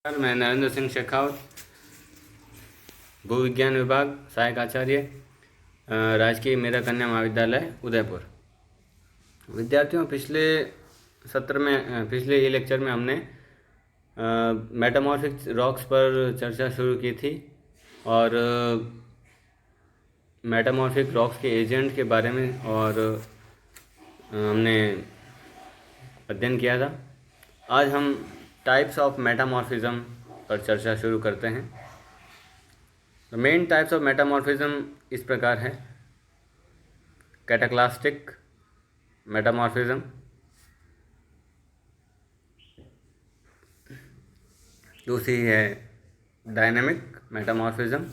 मैं नरेंद्र सिंह शेखावत, भूविज्ञान विभाग, सहायक आचार्य, राजकीय मेरा कन्या महाविद्यालय उदयपुर। विद्यार्थियों, पिछले ये लेक्चर में हमने मेटामॉर्फिक रॉक्स पर चर्चा शुरू की थी और मेटामॉर्फिक रॉक्स के एजेंट के बारे में और हमने अध्ययन किया था। आज हम टाइप्स ऑफ मेटामॉर्फिज्म पर चर्चा शुरू करते हैं। The main types of metamorphism इस प्रकार है: कैटाक्लास्टिक मेटामॉर्फिज्म, दूसरी है डायनेमिक मेटामॉर्फिज्म,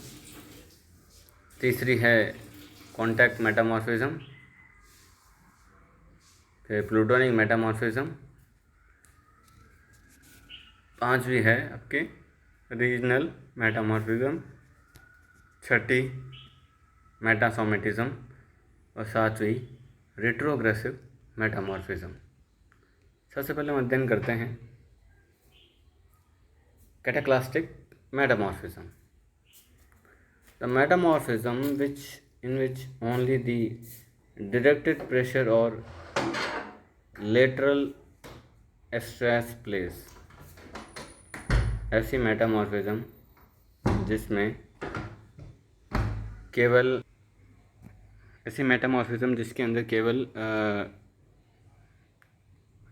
तीसरी है कॉन्टैक्ट मेटामॉर्फिज्म, फिर प्लूटोनिक मेटामॉर्फिज्म, पांचवी है आपके रीजनल मेटामॉर्फिज्म, छठी मेटासोमेटिज्म और सातवीं रिट्रोग्रेसिव मेटामॉर्फिज्म। सबसे पहले हम अध्ययन करते हैं cataclastic metamorphism. The metamorphism in which only the directed pressure or lateral stress plays। ऐसी मेटामॉर्फिज्म जिसमें केवल जिसके अंदर केवल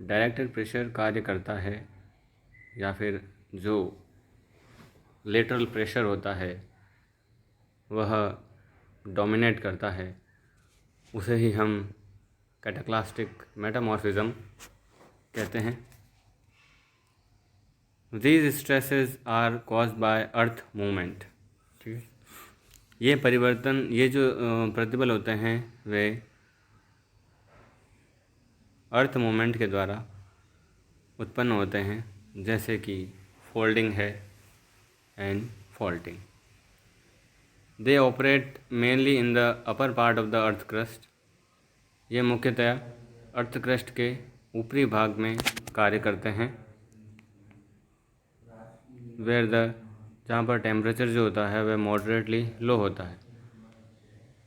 डायरेक्टेड प्रेशर कार्य करता है या फिर जो लेटरल प्रेशर होता है वह डोमिनेट करता है, उसे ही हम कैटाक्लास्टिक मेटामॉर्फिज्म कहते हैं। These stresses are caused by earth movement. ठीक है, ये जो प्रतिबल होते हैं वे अर्थ मूवमेंट के द्वारा उत्पन्न होते हैं, जैसे कि फोल्डिंग है and faulting. They operate mainly in the upper part of the earth crust. ये मुख्यतया अर्थ क्रस्ट के ऊपरी भाग में कार्य करते हैं। जहाँ पर टेम्परेचर जो होता है वह मॉडरेटली लो होता है।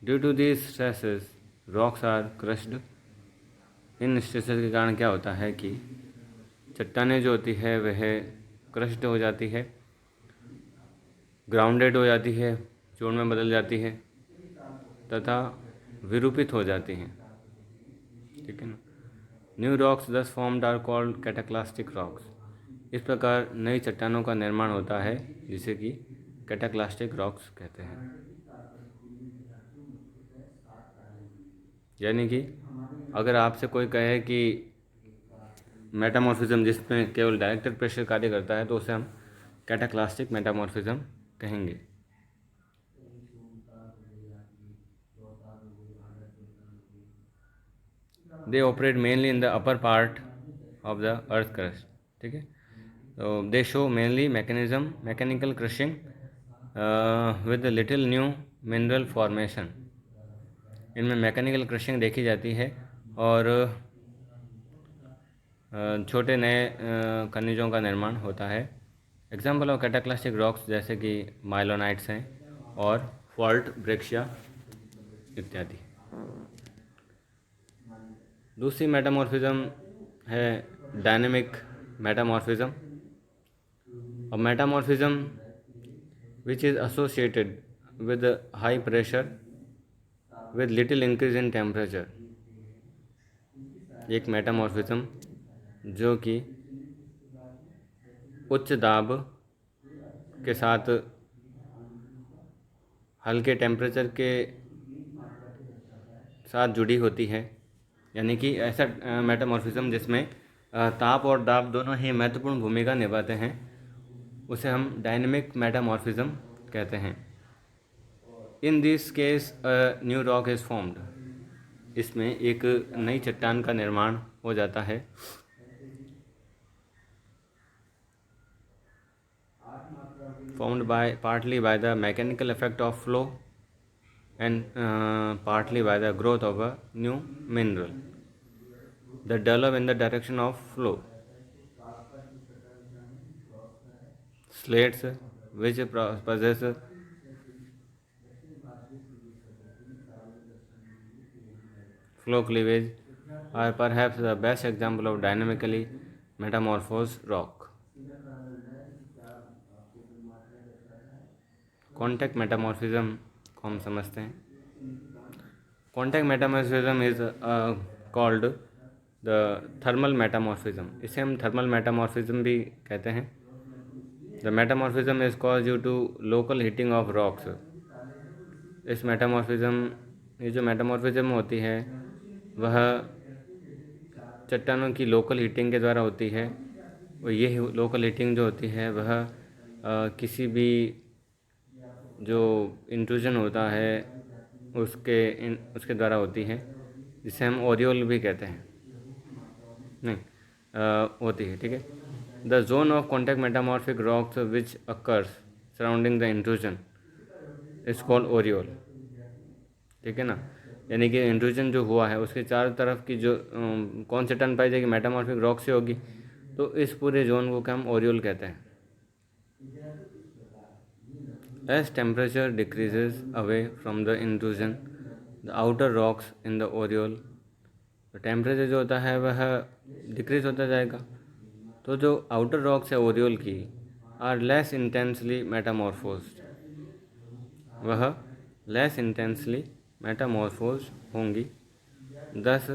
Due to these stresses rocks are crushed. इन स्ट्रेसेस के कारण क्या होता है कि चट्टानें जो होती है वह क्रश्ड हो जाती है, ग्राउंडेड हो जाती है, चूर्ण में बदल जाती है तथा विरूपित हो जाती हैं। ठीक है ना। New rocks thus formed are called cataclastic rocks. इस प्रकार नई चट्टानों का निर्माण होता है जिसे कि कैटाक्लास्टिक रॉक्स कहते हैं। यानी कि अगर आपसे कोई कहे कि मेटामॉर्फिज्म जिसमें केवल डायरेक्टेड प्रेशर कार्य करता है तो उसे हम कैटाक्लास्टिक मेटामॉर्फिज्म कहेंगे। They operate mainly in the upper part of the earth crust. ठीक है, तो दे show mainly mechanical crushing with little new mineral formation. इनमें मैकेनिकल क्रशिंग देखी जाती है और छोटे नए खनिजों का निर्माण होता है। एग्जाम्पल ऑफ कैटाक्लास्टिक रॉक्स जैसे कि माइलोनाइट्स हैं और फॉल्ट ब्रेक्शिया इत्यादि। दूसरी मेटामॉर्फिज्म है डायनेमिक मेटामॉर्फिज्म। और metamorphism which is associated with high pressure with little increase in temperature। एक मेटामॉर्फिज्म जो कि उच्च दाब के साथ हल्के टेम्परेचर के साथ जुड़ी होती है। यानी कि ऐसा मेटामॉर्फिज्म जिसमें ताप और दाब दोनों ही महत्वपूर्ण भूमिका निभाते हैं उसे हम डायनेमिक मेटामॉर्फिज्म कहते हैं। In this case new rock is formed. इसमें एक नई चट्टान का निर्माण हो जाता है। Formed by partly by the mechanical effect of flow and partly by the growth of a new mineral the develop in the direction of flow. slates which possess flow cleavage are perhaps the best example of dynamically metamorphosed rock. Contact metamorphism को हम समझते हैं. Contact metamorphism is called the thermal metamorphism. इसे हम thermal metamorphism भी कहते हैं. The metamorphism is cause due to local heating of rocks. इस मेटामॉर्फिज्म, ये जो मेटामॉर्फिज्म होती है वह चट्टानों की लोकल हीटिंग के द्वारा होती है. और ये लोकल हीटिंग जो होती है वह किसी भी जो इंट्रूजन होता है उसके द्वारा होती है, जिसे हम ओरियोल भी कहते हैं. नहीं होती है. ठीक है. The zone of contact metamorphic rocks which occurs surrounding the intrusion is called aureole. ठीक है ना. यानी कि इंट्रूजन जो हुआ है उसके चारों तरफ की जो कौन से टर्न पाई जाएगी, मेटामॉर्फिक रॉक से होगी. तो इस पूरे जोन को हम ओरियोल कहते हैं. As temperature decreases away from the intrusion, the outer rocks in the aureole, तो टेम्परेचर जो होता है वह डिक्रीज होता जाएगा. तो जो आउटर रॉक्स है ओरियोल की आर लेस इंटेंसली मेटामॉर्फोज्ड, वह लेस इंटेंसली मेटामॉर्फोज होंगी. दस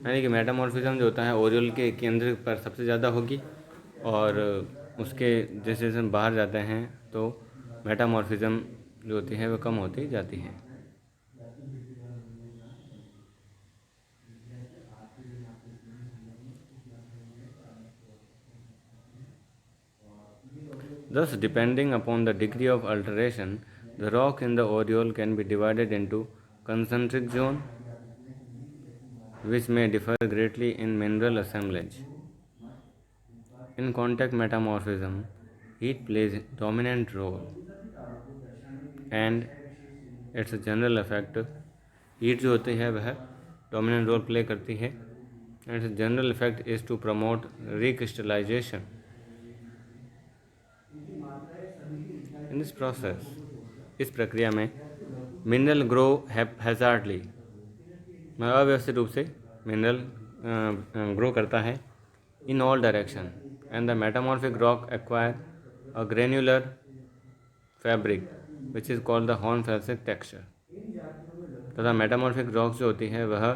यानी कि मेटामॉर्फिज्म जो होता है ओरियोल के केंद्र पर सबसे ज़्यादा होगी, और उसके जैसे जैसे हम बाहर जाते हैं तो मेटामॉर्फिज्म जो होती है वह कम होती जाती है. Thus, depending upon the degree of alteration, the rock in the aureole can be divided into concentric zone, which may differ greatly in mineral assemblage. In contact metamorphism, heat plays a dominant role, and its general effect, heat जो होती है वह dominant role play करती है. And its general effect is to promote recrystallization. In this process, इस प्रक्रिया में mineral grow हैजार्डली, अव्यवस्थित रूप से मिनरल ग्रो करता है in all direction, and the metamorphic rock acquire a granular fabric which is called the hornfelsic texture. तथा metamorphic rock जो होती है वह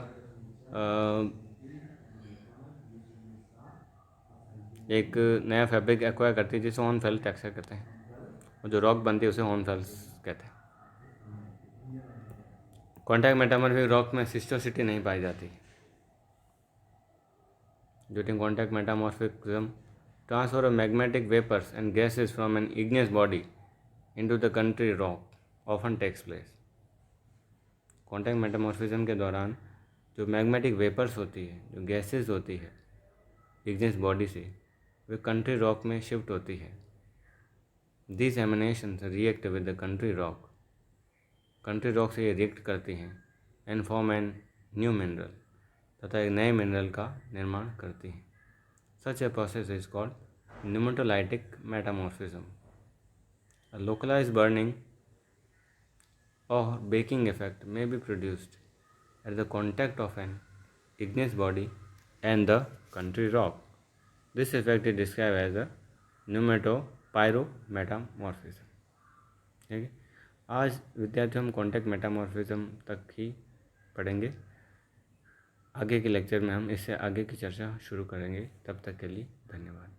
एक नया फैब्रिक एक्वायर करती है जिसे हॉर्नफेल्स टेक्सचर कहते हैं, और जो रॉक बनती है उसे हॉर्नफेल्स कहते हैं. कॉन्टैक्ट मेटामॉर्फिक रॉक में सिस्टोसिटी नहीं पाई जाती. During contact metamorphism, transfer of magnetic vapours and gases from an igneous body into the country rock often takes place. Contact metamorphism के दौरान जो मैग्नेटिक वेपर्स होती है, जो गैसेस होती है इग्नियस बॉडी से, वे कंट्री रॉक में शिफ्ट होती है. These emanations react with the country rock. Country rock से ये रिएक्ट करती हैं and form an new mineral, तथा एक नए मिनरल का निर्माण करती हैं. Such a process is called pneumatolytic metamorphism. A localized burning or baking effect may be produced at the contact of an igneous body and the country rock. This effect is described as a pyrometamorsism. ठीक है. आज विद्यार्थियों हम contact metamorphism तक ही पढ़ेंगे. आगे के lecture में हम इससे आगे की चर्चा शुरू करेंगे. तब तक के लिए धन्यवाद.